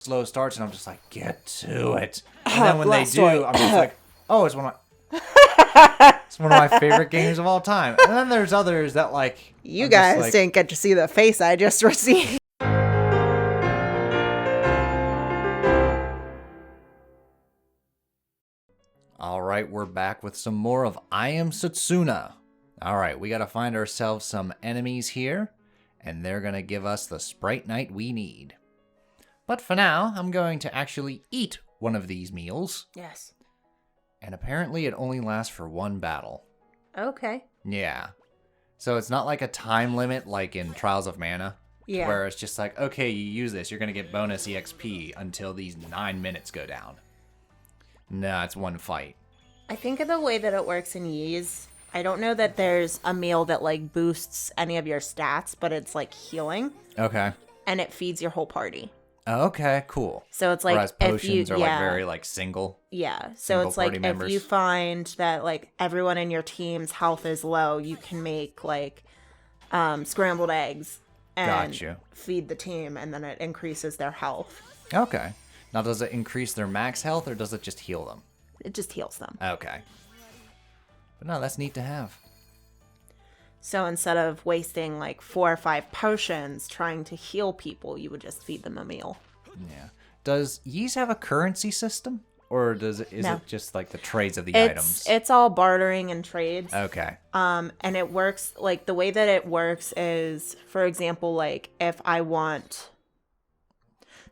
slow starts, and I'm just like, get to it. And then when they do, I'm just like, oh, it's one of my favorite games of all time. And then there's others that like you guys didn't get to see the face I just received. All right, we're back with some more of I Am Setsuna. All right, we got to find ourselves some enemies here, and they're going to give us the Spritnite we need. But for now, I'm going to actually eat one of these meals. Yes. And apparently it only lasts for one battle. Okay. Yeah. So it's not like a time limit like in Trials of Mana. Yeah. Where it's just like, okay, you use this, you're going to get bonus EXP until these 9 minutes go down. No, it's one fight. I think of the way that it works in Ys, I don't know that there's a meal that like boosts any of your stats, but it's like healing. Okay. And it feeds your whole party. Okay, cool. So it's like whereas potions if you, are like very like single. Yeah. So it's like if you find that like everyone in your team's health is low, you can make like scrambled eggs and feed the team, and then it increases their health. Okay. Now, does it increase their max health, or does it just heal them? It just heals them. Okay. But no, that's neat to have. So instead of wasting like 4 or 5 potions trying to heal people, you would just feed them a meal. Yeah. Does Ys have a currency system? Or is it just like the trades of the items? It's all bartering and trades. Okay. And it works, like the way that it works is, for example, like if I want...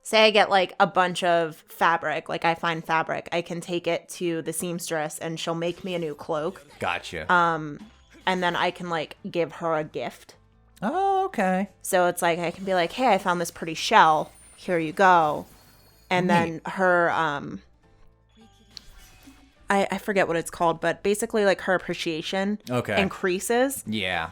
Say I get like a bunch of fabric, like I find fabric, I can take it to the seamstress and she'll make me a new cloak. Gotcha. And then I can like give her a gift. Oh, okay. So it's like I can be like, hey, I found this pretty shell. Here you go. And then her, I forget what it's called, but basically like her appreciation increases. Yeah.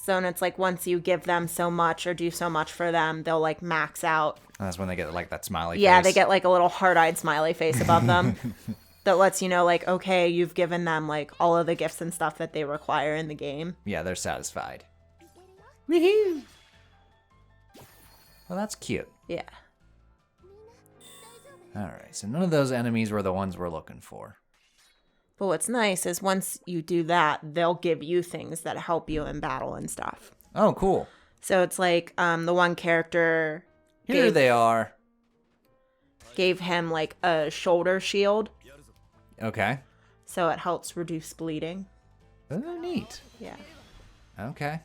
So, and it's like once you give them so much or do so much for them, they'll like max out. And that's when they get like that smiley face. Yeah, they get like a little heart-eyed smiley face above them that lets you know like, okay, you've given them like all of the gifts and stuff that they require in the game. Yeah, they're satisfied. Woohoo! Well, that's cute. Yeah. Alright, so none of those enemies were the ones we're looking for. But what's nice is once you do that, they'll give you things that help you in battle and stuff. Oh, cool. So it's like the one character... Here they are. Gave him like a shoulder shield. Okay. So it helps reduce bleeding. Oh, neat. Yeah. Okay.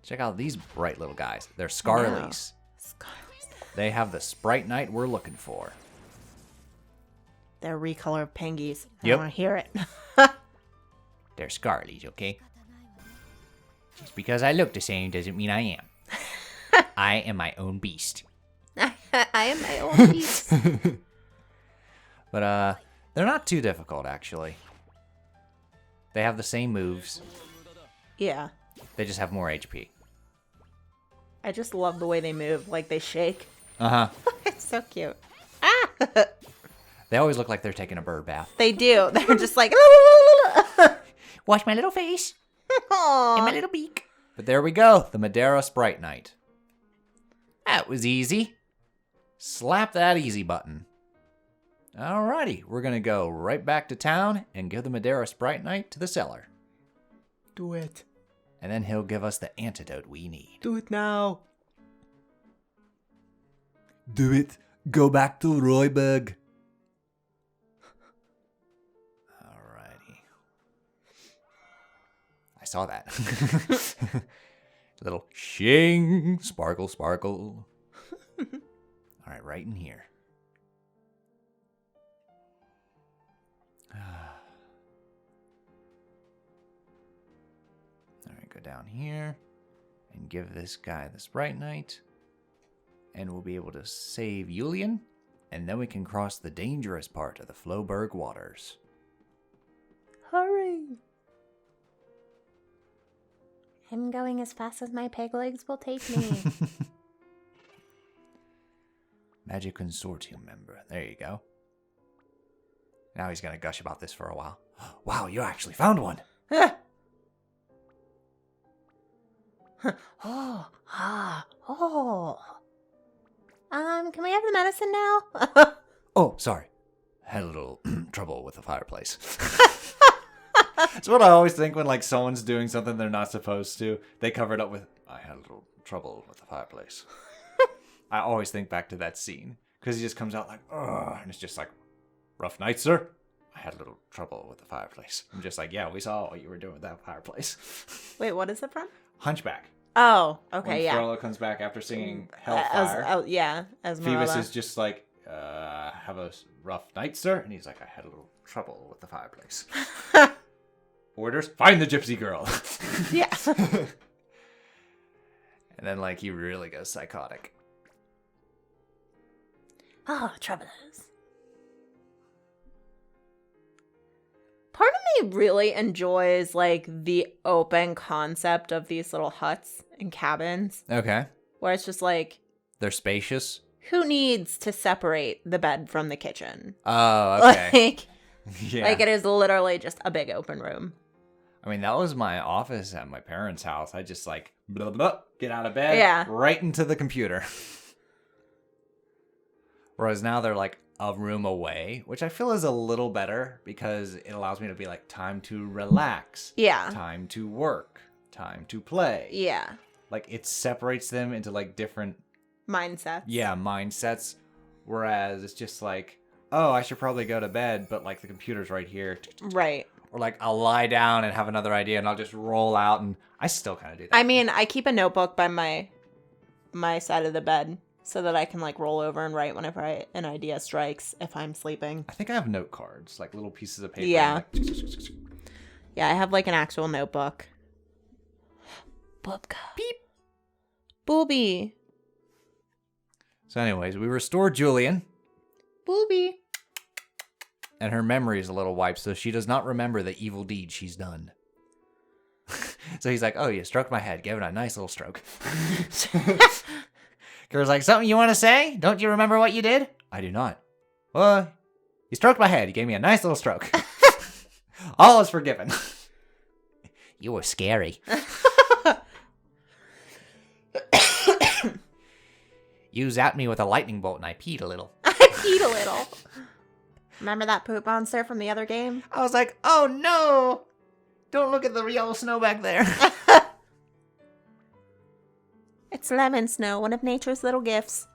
Check out these bright little guys. They're Scarlies. They have the Spritnite we're looking for. They're recolor of Pengies. I Yep. want to hear it. They're Scarlies, okay? Just because I look the same doesn't mean I am. I am my own beast. I am my own beast. But, they're not too difficult, actually. They have the same moves. Yeah. They just have more HP. I just love the way they move. Like, they shake. Uh-huh. It's so cute. They always look like they're taking a bird bath. They do. They're just like... Wash my little face. Aww. And my little beak. But there we go. The Madeira Spritnite. That was easy. Slap that easy button. Alrighty. We're going to go right back to town and give the Madeira Spritnite to the seller. Do it. And then he'll give us the antidote we need. Do it now. Do it. Go back to Royberg. Alrighty. I saw that. Little shing. Sparkle, sparkle. Alright, right in here. Alright, go down here. And give this guy the Spritnite. And we'll be able to save Julian, and then we can cross the dangerous part of the Floeberg Waters. Hurry! I'm going as fast as my peg legs will take me. Magic Consortium member. There you go. Now he's going to gush about this for a while. Wow, you actually found one! Oh, oh. Can we have the medicine now? Oh, sorry. Had a little trouble with the fireplace. It's what I always think when like someone's doing something they're not supposed to. They cover it up with, I had a little trouble with the fireplace. I always think back to that scene. Because he just comes out like, ugh. And it's just like, rough night, sir. I had a little trouble with the fireplace. I'm just like, yeah, we saw what you were doing with that fireplace. Wait, what is it from? Hunchback. Oh, okay, when yeah. Frollo comes back after singing Hellfire. As Phoebus is just like, have a rough night, sir? And he's like, I had a little trouble with the fireplace. Orders, find the gypsy girl. Yeah. And then, like, he really goes psychotic. Oh, troublers. Part of me really enjoys, like, the open concept of these little huts and cabins. Okay. Where it's just like... They're spacious? Who needs to separate the bed from the kitchen? Oh, okay. Like, it is literally just a big open room. I mean, that was my office at my parents' house. I just, like, blah, blah, get out of bed, right into the computer. Whereas now they're, like, a room away, which I feel is a little better because it allows me to be like, time to relax. Yeah. Time to work. Time to play. Yeah. Like, it separates them into, like, different... mindsets. Yeah, mindsets. Whereas it's just like, oh, I should probably go to bed, but, like, the computer's right here. Right. Or, like, I'll lie down and have another idea, and I'll just roll out, and I still kind of do that. I mean, I keep a notebook by my side of the bed so that I can, like, roll over and write whenever an idea strikes if I'm sleeping. I think I have note cards, like little pieces of paper. Yeah. Like... Yeah, I have, like, an actual notebook. Bubka. Beep. Booby. So anyways, we restore Julian. Booby. And her memory is a little wiped, so she does not remember the evil deed she's done. So he's like, oh, you stroked my head. Gave it a nice little stroke. Kira's like, something you want to say? Don't you remember what you did? I do not. Well, you stroked my head. You gave me a nice little stroke. All is forgiven. You were scary. You zapped me with a lightning bolt and I peed a little. I peed a little. Remember that poop monster from the other game? I was like, oh no! Don't look at the yellow snow back there. It's lemon snow, one of nature's little gifts.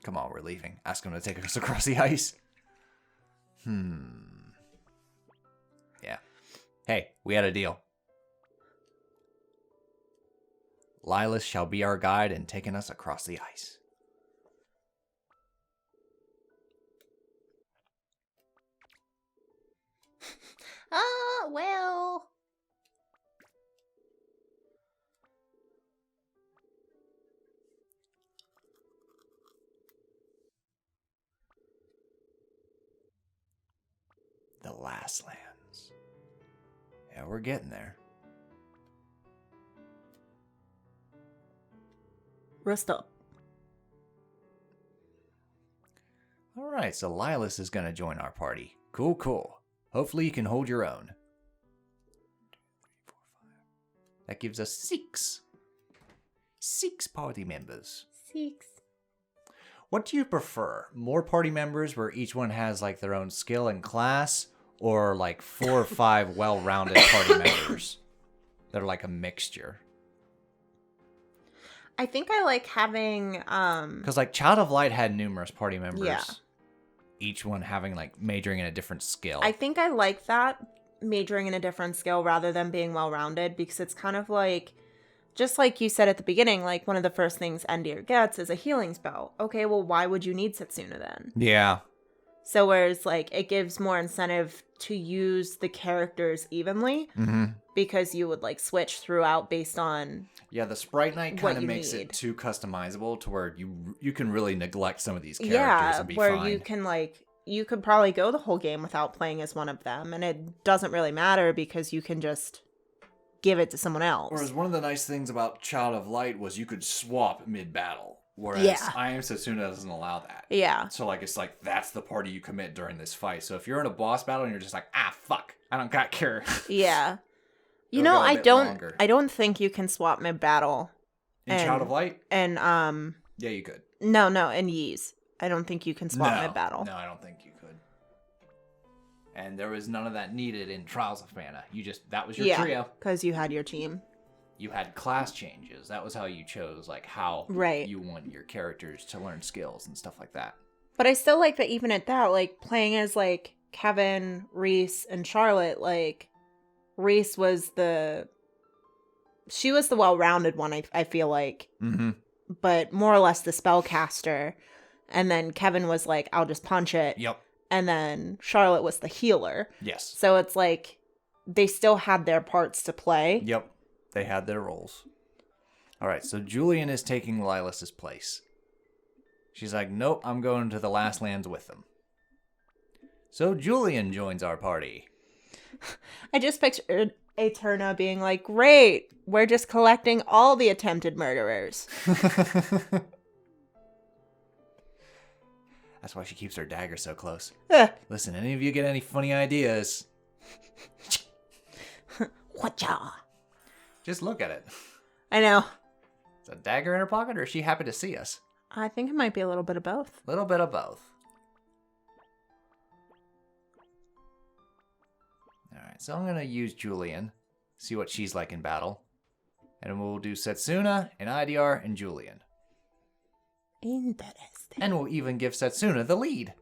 Come on, we're leaving. Ask him to take us across the ice. Yeah. Hey, we had a deal. Lilas shall be our guide in taking us across the ice. Well. The last lands. Yeah, we're getting there. Rest up. Alright, so Lilas is going to join our party. Cool, cool. Hopefully you can hold your own. That gives us 6. 6 party members. 6. What do you prefer? More party members where each one has like their own skill and class? Or like 4 or 5 well-rounded party members that are like a mixture? I think I like having Because like Child of Light had numerous party members. Yeah. Each one having like majoring in a different skill. I think I like that, majoring in a different skill rather than being well-rounded, because it's kind of like, just like you said at the beginning, like one of the first things Endir gets is a healing spell. Okay, well, why would you need Setsuna then? Yeah. So whereas like it gives more incentive to use the characters evenly, because you would like switch throughout based on Yeah, the Spritnite kind of makes need. it too customizable to where you can really neglect some of these characters and be where fine. you can like, you could probably go the whole game without playing as one of them, and it doesn't really matter because you can just give it to someone else. Whereas one of the nice things about Child of Light was you could swap mid-battle. Whereas I Am Setsuna doesn't allow that. Yeah. So like it's like that's the party you commit during this fight. So if you're in a boss battle and you're just like, ah, fuck, I don't got cure. Yeah. You It'll know, go a I bit don't longer. I don't think you can swap mid battle. In Child of Light? And Yeah, you could. no, in Yeez. I don't think you can swap No. mid battle. No, I don't think you could. And there was none of that needed in Trials of Mana. That was your trio. Because you had your team. You had class changes. That was how you chose, like, how Right. you want your characters to learn skills and stuff like that. But I still like that even at that, like, playing as, like, Kevin, Reese, and Charlotte, like, Reese was she was the well-rounded one, I feel like. Mm-hmm. But more or less the spellcaster. And then Kevin was like, I'll just punch it. Yep. And then Charlotte was the healer. Yes. So it's like, they still had their parts to play. Yep. They had their roles. All right, so Julian is taking Lilas's place. She's like, nope, I'm going to the Last Lands with them. So Julian joins our party. I just pictured Eterna being like, great, we're just collecting all the attempted murderers. That's why she keeps her dagger so close. Ugh. Listen, any of you get any funny ideas? Whatcha? Just look at it. I know. Is a dagger in her pocket, or is she happy to see us? I think it might be a little bit of both. A little bit of both. Alright, so I'm going to use Julian. See what she's like in battle. And we'll do Setsuna, and IDR, and Julian. Interesting. And we'll even give Setsuna the lead.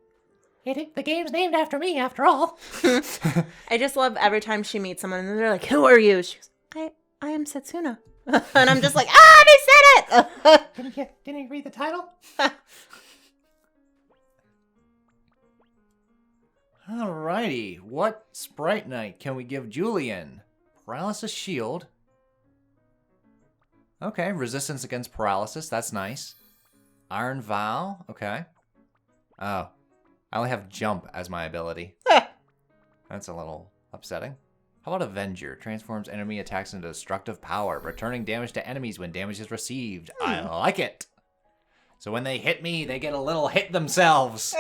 The game's named after me, after all. I just love every time she meets someone and they're like, who are you? She goes, I am Setsuna. And I'm just like, they said it! Didn't you read the title? Alrighty, what Spritnite can we give Julian? Paralysis shield. Okay, resistance against paralysis, that's nice. Iron Vow, okay. Oh, I only have jump as my ability. That's a little upsetting. How about Avenger? Transforms enemy attacks into destructive power, returning damage to enemies when damage is received. I like it. So when they hit me, they get a little hit themselves.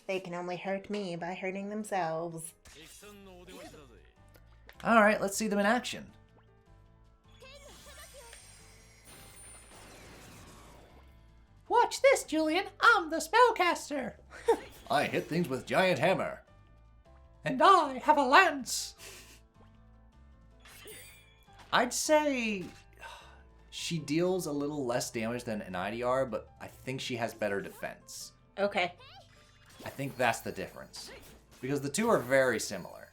They can only hurt me by hurting themselves. Alright, let's see them in action. Watch this, Julian. I'm the spellcaster. I hit things with giant hammer. And I have a lance. I'd say she deals a little less damage than an IDR, but I think she has better defense. Okay. I think that's the difference. Because the two are very similar.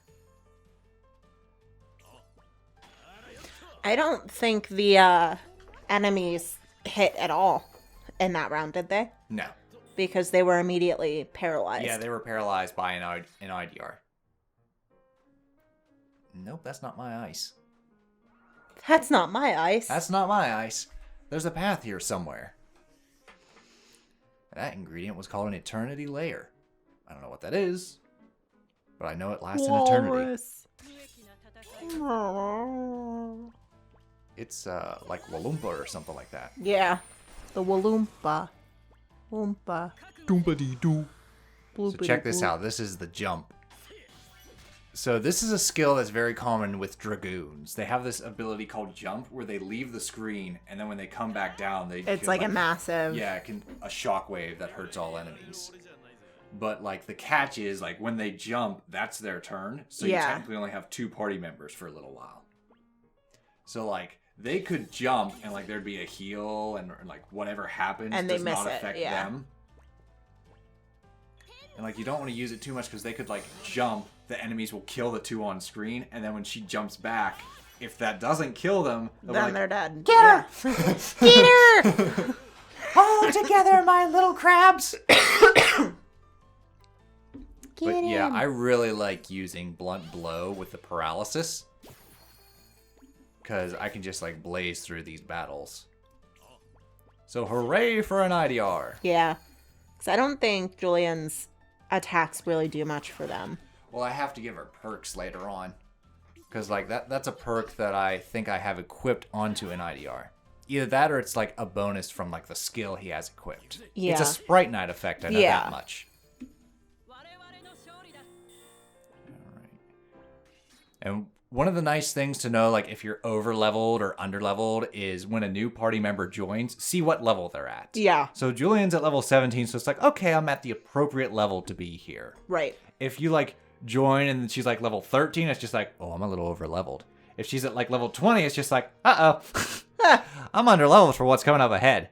I don't think the enemies hit at all in that round, did they? No. Because they were immediately paralyzed. Yeah, they were paralyzed by an IDR. Nope, that's not my ice. That's not my ice. That's not my ice. There's a path here somewhere. That ingredient was called an eternity layer. I don't know what that is, but I know it lasts an eternity. It's like Walloompa or something like that. Yeah. The Walloompa. Oompa. Doompa-dee-doo. So check this out. This is the jump. So this is a skill that's very common with Dragoons. They have this ability called jump where they leave the screen and then when they come back down, It's like a massive... Yeah, a shockwave that hurts all enemies. But like the catch is like when they jump, that's their turn. So you technically only have 2 party members for a little while. So like they could jump and like there'd be a heal and like whatever happens and does not affect them. And like you don't want to use it too much because they could like jump, the enemies will kill the 2 on screen, and then when she jumps back, if that doesn't kill them, then they're dead. Get her! Get her! All together, my little crabs! But yeah, I really like using Blunt Blow with the Paralysis. Because I can just like blaze through these battles. So hooray for an IDR! Yeah. Because I don't think Julian's attacks really do much for them. Well, I have to give her perks later on. Because like that's a perk that I think I have equipped onto an IDR. Either that or it's like a bonus from like the skill he has equipped. Yeah. It's a Spritnite effect, I know that much. And one of the nice things to know, like if you're over leveled or under leveled, is when a new party member joins, see what level they're at. Yeah. So Julian's at level 17, so it's like, okay, I'm at the appropriate level to be here. Right. If you like join and she's like level 13, it's just like, oh, I'm a little over leveled. If she's at like level 20, it's just like, uh-oh, I'm under leveled for what's coming up ahead.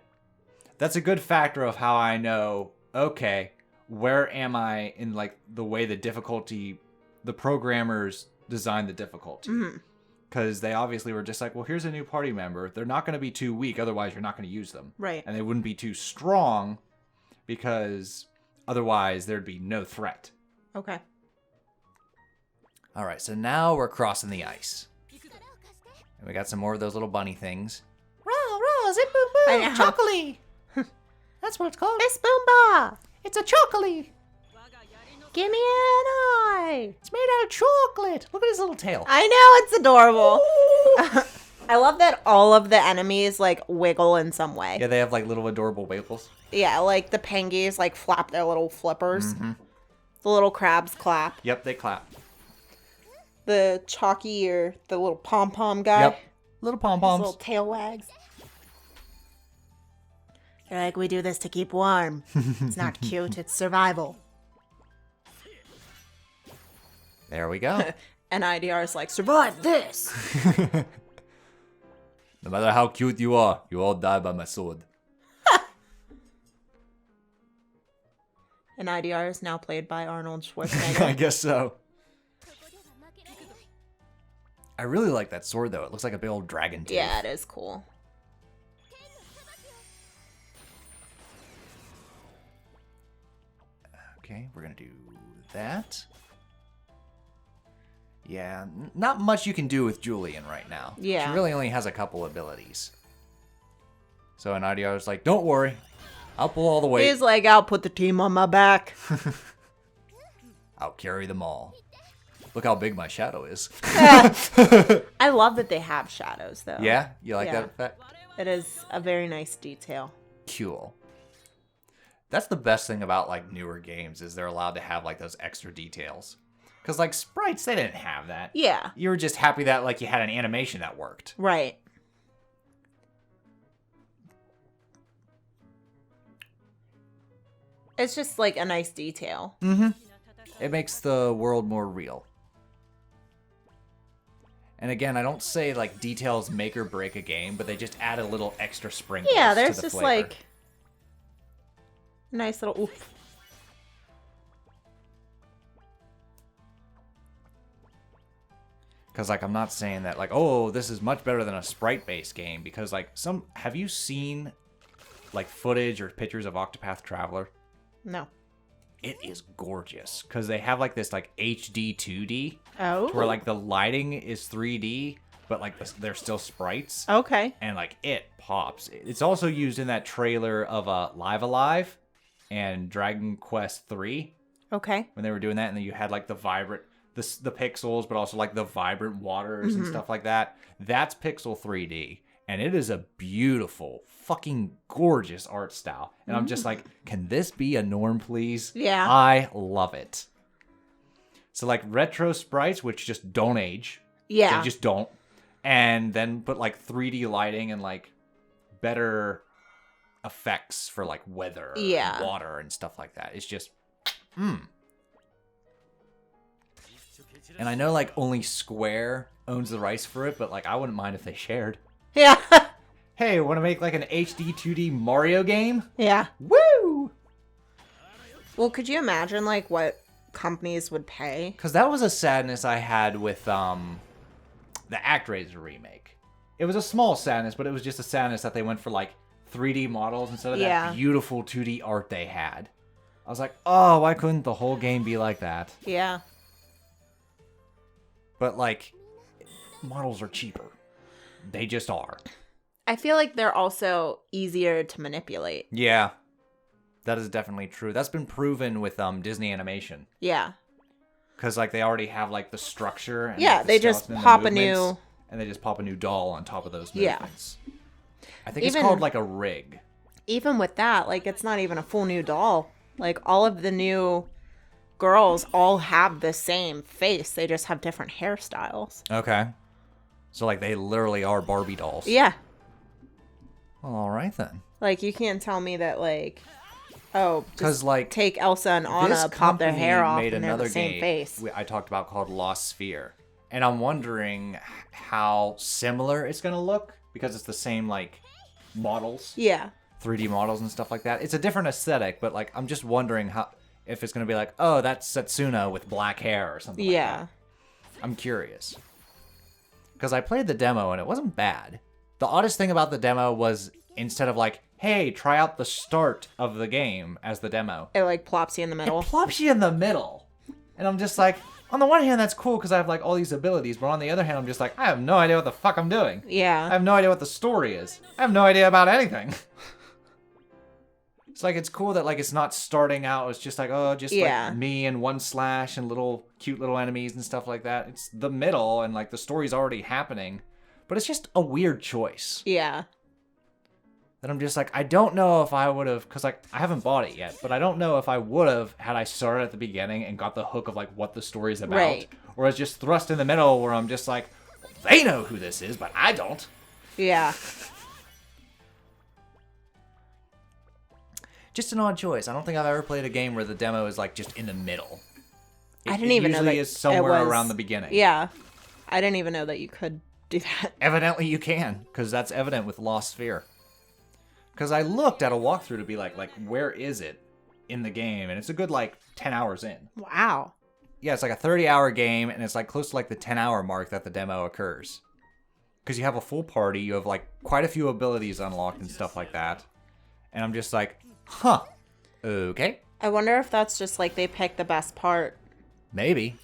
That's a good factor of how I know, okay, where am I in like the way the difficulty, the programmers designed the difficulty. Because they obviously were just like, well, here's a new party member. They're not going to be too weak, otherwise you're not going to use them. Right. And they wouldn't be too strong because otherwise there'd be no threat. Okay. All right, so now we're crossing the ice. And we got some more of those little bunny things. Rah, zip boom boom, chocolatey. That's what it's called. It's Boomba. It's a chocolatey. Give me an eye. It's made out of chocolate. Look at his little tail. I know, it's adorable. I love that all of the enemies like wiggle in some way. Yeah, they have like little adorable wiggles. Yeah, like the pengies like flap their little flippers. The little crabs clap. Yep, they clap. The chalky or the little pom-pom guy. Yep, little His pom-poms. little tail wags. They're like, we do this to keep warm. It's not cute, it's survival. There we go. And IDR is like, survive this. No matter how cute you are, you all die by my sword. And IDR is now played by Arnold I Schwarzenegger. guess so. I really like that sword, though. It looks like a big old dragon tooth. Yeah, it is cool. Okay, we're going to do that. Yeah, not much you can do with Julian right now. Yeah. She really only has a couple abilities. So an IDR is like, don't worry. I'll pull all the weight. He's like, I'll put the team on my back. I'll carry them all. Look how big my shadow is. I love that they have shadows, though. Yeah? You like Yeah. that effect? It is a very nice detail. Cool. That's the best thing about like newer games is they're allowed to have like those extra details. Because like sprites, they didn't have that. Yeah. You were just happy that like you had an animation that worked. Right. It's just like a nice detail. It makes the world more real. And again, I don't say like details make or break a game, but they just add a little extra sprinkle. Yeah, there's to the just flavor. like nice little oof. Because like I'm not saying that like, oh, this is much better than a sprite-based game. Because like have you seen like footage or pictures of Octopath Traveler? No. It is gorgeous because they have like this like HD 2D Oh. where like the lighting is 3D, but like they're still sprites. Okay. And like it pops. It's also used in that trailer of Live Alive and Dragon Quest 3 Okay. when they were doing that, and then you had like the vibrant the pixels, but also like the vibrant waters and stuff like that. That's Pixel 3D, and it is a beautiful, fucking gorgeous art style. And I'm just like, can this be a norm, please? Yeah. I love it. So like retro sprites, which just don't age. Yeah. They just don't. And then put like 3D lighting and like better effects for like weather, Yeah. and water and stuff like that. It's just, And I know like only Square owns the rights for it, but like I wouldn't mind if they shared. Yeah. Hey, want to make like an HD 2D Mario game? Yeah. Woo! Well, could you imagine like what companies would pay? Because that was a sadness I had with the ActRaiser remake. It was a small sadness, but it was just a sadness that they went for like 3D models instead of that beautiful 2D art they had. I was like, oh, why couldn't the whole game be like that? Yeah. But like, models are cheaper. They just are. I feel like they're also easier to manipulate. Yeah. That is definitely true. That's been proven with Disney animation. Yeah. Because like they already have like the structure. And, Yeah, like, the they just skeleton and the pop a movements, new... And they just pop a new doll on top of those Yeah. movements. I think it's Even- called like a rig. Even with that, like it's not even a full new doll. Like all of the new girls all have the same face. They just have different hairstyles. Okay. So, like, they literally are Barbie dolls. Yeah. Well, all right, then. Like, you can't tell me that, like, oh, just like, take Elsa and Anna, pop their hair off, made and they're another the same game face. I talked about called Lost Sphere. And I'm wondering how similar it's going to look, because it's the same, like, models. Yeah. 3D models and stuff like that. It's a different aesthetic, but, like, I'm just wondering if it's going to be like, oh, that's Setsuna with black hair or something like that. I'm curious. Because I played the demo, and it wasn't bad. The oddest thing about the demo was, instead of, like, hey, try out the start of the game as the demo. It, like, plops you in the middle. It plops you in the middle. And I'm just like, on the one hand, that's cool because I have, like, all these abilities. But on the other hand, I'm just like, I have no idea what the fuck I'm doing. Yeah. I have no idea what the story is. I have no idea about anything. It's like, it's cool that, like, it's not starting out. It's just like, oh, just, like, me and one slash and cute little enemies and stuff like that. It's the middle and, like, the story's already happening. But it's just a weird choice. Yeah. That I'm just like, I don't know if I would have, because, like, I haven't bought it yet, but I don't know if I would have had I started at the beginning and got the hook of, like, what the story's about. Right. Or it's just thrust in the middle where I'm just like, they know who this is, but I don't. Yeah. Just an odd choice. I don't think I've ever played a game where the demo is, like, just in the middle. I didn't even know that. It usually is somewhere around the beginning. Yeah. I didn't even know that you could do that. Evidently you can, because that's evident with Lost Sphere. Because I looked at a walkthrough to be like, where is it in the game? And it's a good, like, 10 hours in. Wow. Yeah, it's like a 30-hour game, and it's, like, close to, like, the 10-hour mark that the demo occurs. Because you have a full party, you have, like, quite a few abilities unlocked and stuff like that. And I'm just like, huh, okay. I wonder if that's just, like, they picked the best part. Maybe.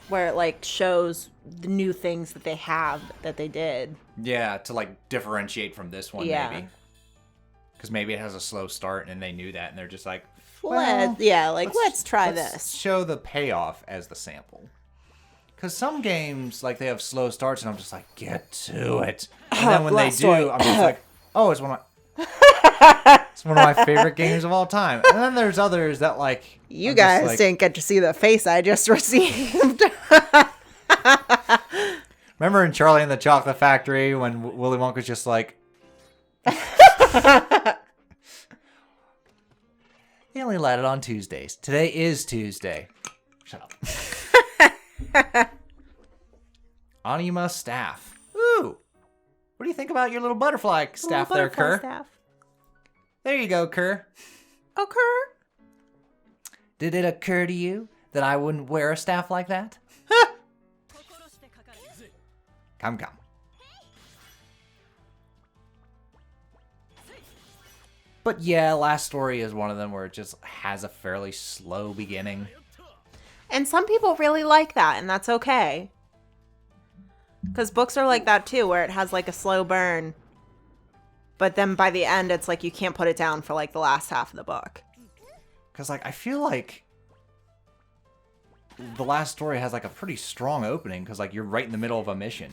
Where it, like, shows the new things that they have that they did. Yeah, to, like, differentiate from this one, maybe. Because maybe it has a slow start, and they knew that, and they're just like, well, let's try this. Show the payoff as the sample. Because some games, like, they have slow starts, and I'm just like, get to it. And then when they do, I'm just like, oh, it's one of my favorite games of all time. And then there's others that, like, you guys didn't get to see the face I just received. Remember in Charlie and the Chocolate Factory when Willy Wonka's just like, they only let it on Tuesdays. Today is Tuesday. Shut up. Anima staff. Ooh. What do you think about your little butterfly staff there, Kerr? Staff. There you go, Kerr. Oh, Kerr. Did it occur to you that I wouldn't wear a staff like that? Come. But yeah, Last Story is one of them where it just has a fairly slow beginning. And some people really like that, and that's okay. Because books are like that too, where it has like a slow burn. But then by the end, it's like you can't put it down for like the last half of the book. Because like I feel like the Last Story has like a pretty strong opening because like you're right in the middle of a mission.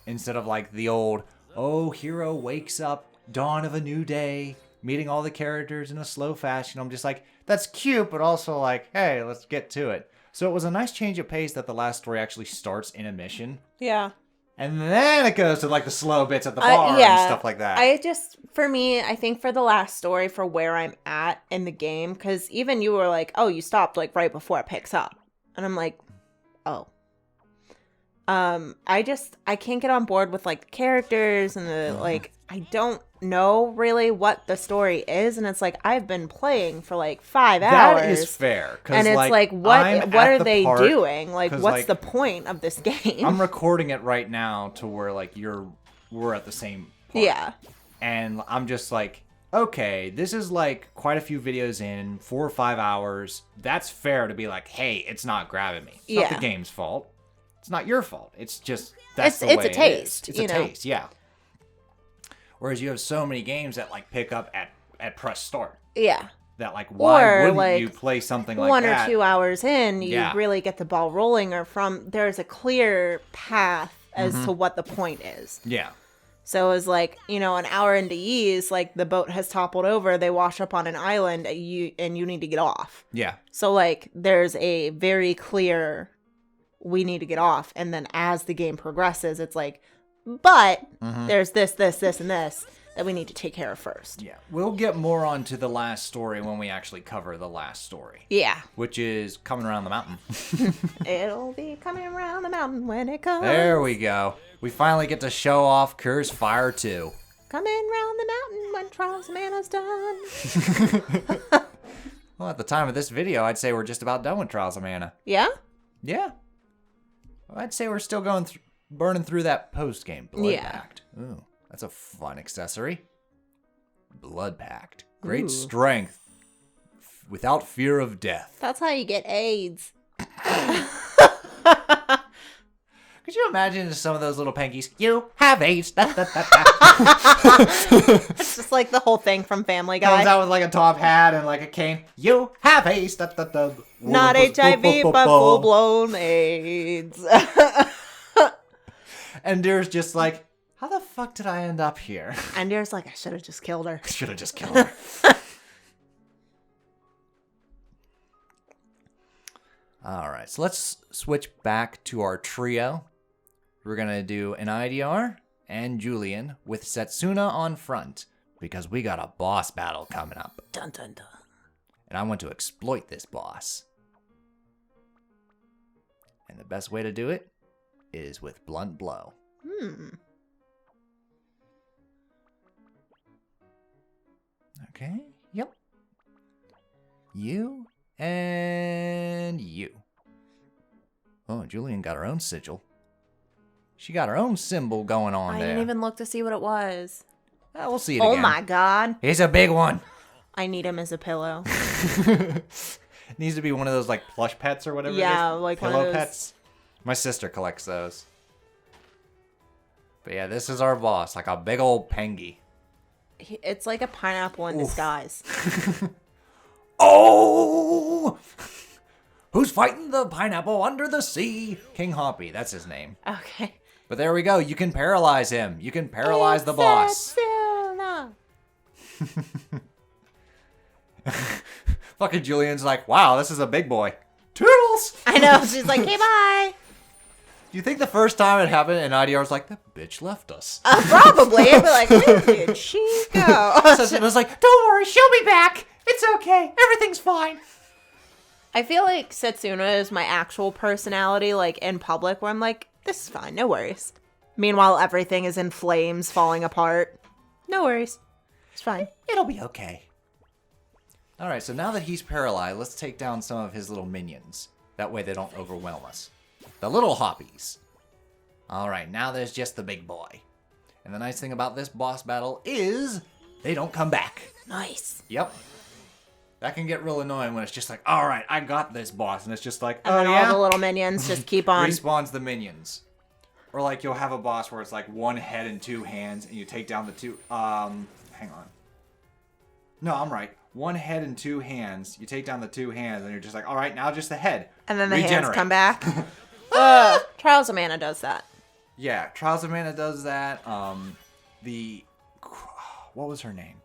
Instead of like the old, oh, hero wakes up, dawn of a new day, meeting all the characters in a slow fashion. I'm just like, that's cute, but also like, hey, let's get to it. So it was a nice change of pace that the Last Story actually starts in a mission. Yeah. And then it goes to like the slow bits at the bar and stuff like that. For me, I think for the Last Story, for where I'm at in the game, because even you were like, oh, you stopped like right before it picks up. And I'm like, oh. I can't get on board with like the characters and the like, I don't know really what the story is. And it's like, I've been playing for like 5 hours. That is fair. And it's like, what are they doing? Like, what's the point of this game? I'm recording it right now to where like we're at the same part. Yeah. And I'm just like, okay, this is like quite a few videos in, 4 or 5 hours. That's fair to be like, hey, it's not grabbing me. It's not the game's fault. It's not your fault. It's just, that's the way it's a taste. It's a taste, yeah. Whereas you have so many games that like pick up at press start. Yeah. That like, why wouldn't you play something like that? 1 or 2 hours in, you really get the ball rolling, or there's a clear path as to what the point is. Yeah. So it was like, you know, an hour into Ys, like the boat has toppled over, they wash up on an island and you need to get off. Yeah. So like there's a very clear we need to get off, and then as the game progresses, it's like, but there's this, and this that we need to take care of first. Yeah. We'll get more onto the last story when we actually cover the last story. Yeah. Which is coming around the mountain. It'll be coming around the mountain when it comes. There we go. We finally get to show off Kerr's Fire 2. Coming round the mountain when Trials of Mana's done. Well, at the time of this video, I'd say we're just about done with Trials of Mana. Yeah? Yeah. I'd say we're still going burning through that post-game Blood Pact. Ooh, that's a fun accessory. Blood Pact. Great strength without fear of death. That's how you get AIDS. Could you imagine some of those little pankies? You have AIDS. It's just like the whole thing from Family Guy. Comes out with like a top hat and like a cane. You have AIDS. Not HIV, but full-blown AIDS. And Deer's just like, how the fuck did I end up here? And Deer's like, I should have just killed her. Should have just killed her. All right, so let's switch back to our trio. We're going to do an IDR and Julian with Setsuna on front because we got a boss battle coming up. Dun, dun, dun. And I want to exploit this boss. And the best way to do it is with Blunt Blow. Okay, yep. You and you. Oh, Julian got her own sigil. She got her own symbol going on there. I didn't even look to see what it was. We'll see it again. Oh my god. It's a big one. I need him as a pillow. It needs to be one of those like plush pets or whatever. Yeah, it is. like pillow one of those... pets. My sister collects those. But yeah, this is our boss, like a big old pengy. It's like a pineapple in disguise. Oh! Who's fighting the pineapple under the sea? King Hoppy, that's his name. Okay. But there we go. You can paralyze him. You can paralyze the boss. Setsuna. Fucking Julian's like, wow, this is a big boy. Toodles! I know. She's like, hey, bye. Do you think the first time it happened and IDR's like, that bitch left us? Probably. I'd be like, where did she go? So it was like, don't worry, she'll be back. It's okay. Everything's fine. I feel like Setsuna is my actual personality, like, in public, where I'm like, this is fine, no worries. Meanwhile, everything is in flames, falling apart. No worries. It's fine. It'll be okay. All right, so now that he's paralyzed, let's take down some of his little minions. That way they don't overwhelm us. The little hoppies. All right, now there's just the big boy. And the nice thing about this boss battle is they don't come back. Nice. Yep. That can get real annoying when it's just like, all right, I got this boss. And it's just like, And oh then yeah? all the little minions just keep on. Respawns the minions. Or like you'll have a boss where it's like one head and two hands and you take down the two, hang on. No, I'm right. One head and two hands. You take down the two hands and you're just like, all right, now just the head. And then the Regenerate. hands come back. Trials of Mana does that. Yeah, Trials of Mana does that. What was her name?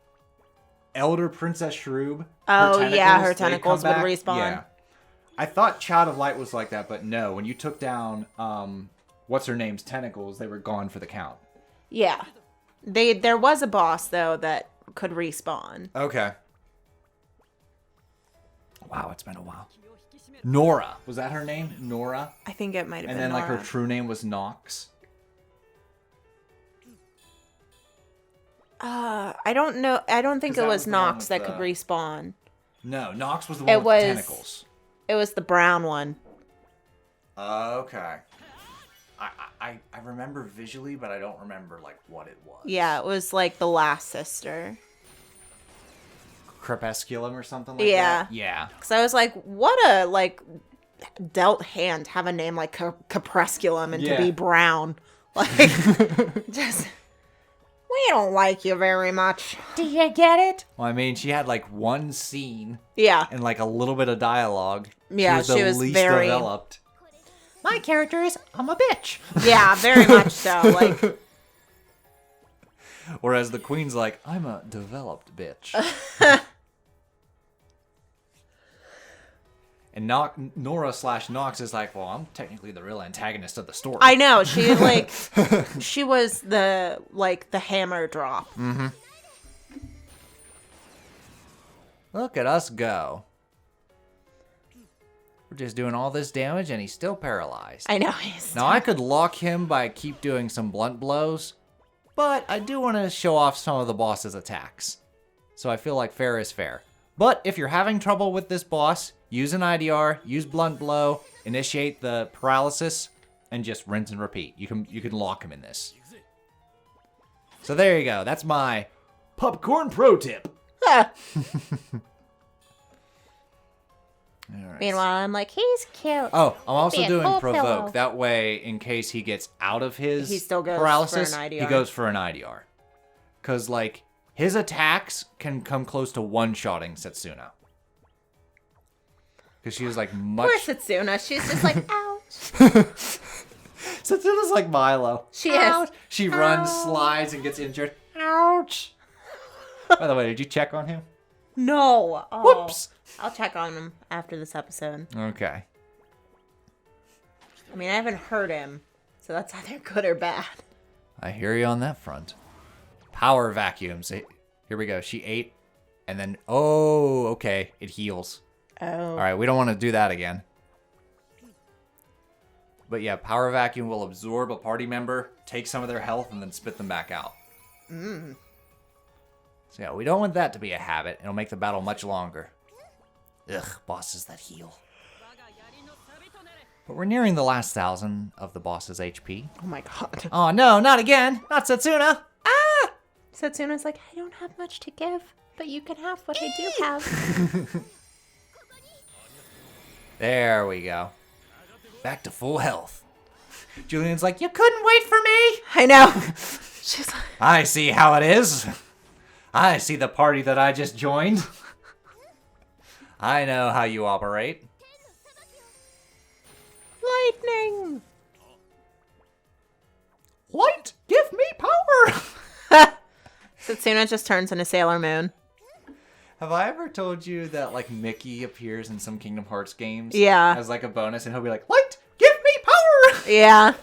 Elder Princess Shroob. Oh, yeah, her they tentacles come would back. respawn. Yeah. I thought Child of Light was like that, but no. When you took down, what's her name's tentacles, they were gone for the count. Yeah. There was a boss, though, that could respawn. Okay. Wow, it's been a while. Nora. Was that her name? Nora? I think it might have been And then like her Nora. true name was Nox. I don't know. I don't think 'Cause it that was was the one Nox with that the- could respawn. No, Nox was the one It with was- the tentacles. It was the brown one. Okay. I remember visually, but I don't remember like what it was. Yeah, it was like the last sister. Crepusculum or something like Yeah. that? Yeah. Because I was like, what a, like, dealt hand have a name like Capresculum and Yeah. to be brown. Like, just, we don't like you very much. Do you get it? Well, I mean, she had like one scene Yeah. and like a little bit of dialogue. Yeah, she was she was very- developed. My character is, I'm a bitch. Yeah, very much so. Like, Whereas the queen's like, I'm a developed bitch. And Nora/Nox is like, well, I'm technically the real antagonist of the story. I know. She she was the hammer drop. Mm-hmm. Look at us go. We're just doing all this damage and he's still paralyzed. I know. Now I could lock him by keep doing some blunt blows, but I do want to show off some of the boss's attacks. So I feel like fair is fair. But if you're having trouble with this boss, use an IDR, use blunt blow, initiate the paralysis, and just rinse and repeat. You can lock him in this. So there you go. That's my Pupcorn pro tip. Right. Meanwhile, I'm like, he's cute. Oh, I'm also doing provoke. Pillow. That way, in case he gets out of his He still goes paralysis, for an IDR. he goes for an IDR. Because, like, his attacks can come close to one-shotting Setsuna. Because she was, like, much... Poor Setsuna. She's just like, ouch. Setsuna's like Milo. She Ouch. is. She runs, slides, and gets injured. Ouch. By the way, did you check on him? No. Oh. Whoops. I'll check on him after this episode. Okay. I mean, I haven't hurt him, so that's either good or bad. I hear you on that front. Power vacuums. Here we go. She ate, and then... Oh, okay. It heals. Oh. All right, we don't want to do that again. But yeah, power vacuum will absorb a party member, take some of their health, and then spit them back out. Mm. So yeah, we don't want that to be a habit. It'll make the battle much longer. Ugh, bosses that heal. But we're nearing the last 1,000 of the boss's HP. Oh my god. Oh no, not again! Not Setsuna! Ah! Setsuna's like, I don't have much to give, but you can have what I do have. There we go. Back to full health. Julian's like, you couldn't wait for me! I know. She's like, I see how it is. I see the party that I just joined. I know how you operate. lightning. Light, give me power! Setsuna just turns into Sailor Moon. Have I ever told you that, like, Mickey appears in some Kingdom Hearts games? Yeah. As, like, a bonus, and he'll be like, Light, give me power! Yeah.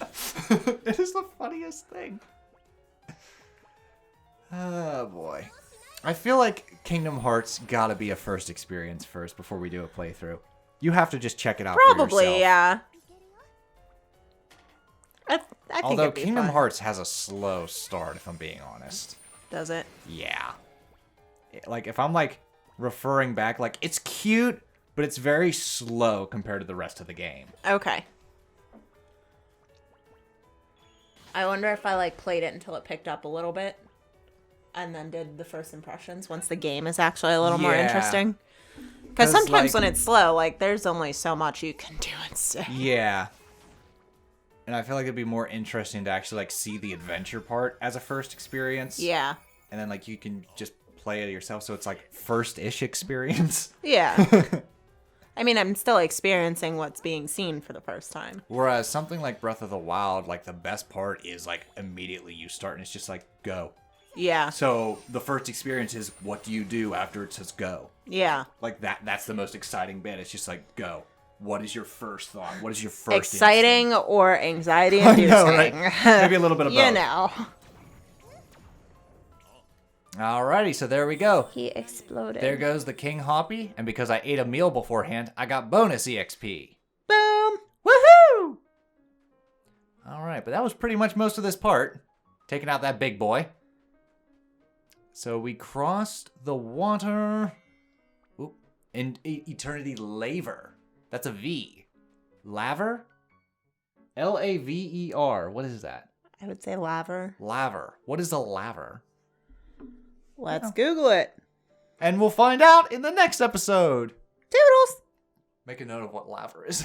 It is the funniest thing. Oh, boy. I feel like Kingdom Hearts gotta be a first experience first before we do a playthrough. You have to just check it out for yourself. Probably, yeah. I think Although it'd be Kingdom fun. Hearts has a slow start, if I'm being honest. Does it? Yeah. Like, if I'm, like, referring back, like, it's cute, but it's very slow compared to the rest of the game. Okay. I wonder if I, like, played it until it picked up a little bit. And then did the first impressions once the game is actually a little more Yeah. interesting. Because sometimes like, when it's slow, like, there's only so much you can do and say. Yeah. And I feel like it'd be more interesting to actually, like, see the adventure part as a first experience. Yeah. And then, like, you can just play it yourself, so it's, like, first-ish experience. Yeah. I mean, I'm still experiencing what's being seen for the first time. Whereas something like Breath of the Wild, like, the best part is, like, immediately you start, and it's just like, go. Yeah. So the first experience is, what do you do after it says go? Yeah. Like, that's the most exciting bit. It's just like, go. What is your first thought? What is your first Exciting instinct? or anxiety-inducing? I know, right? Maybe a little bit of both. You know. Alrighty, so there we go. He exploded. There goes the King Hoppy, and because I ate a meal beforehand, I got bonus EXP. Boom. Woohoo! Alright, but that was pretty much most of this part. Taking out that big boy. So we crossed the water. Oop. In Eternity Laver. That's a V. Laver? Laver. What is that? I would say laver. Laver. What is a laver? Let's Google it. And we'll find out in the next episode. Toodles. Make a note of what laver is.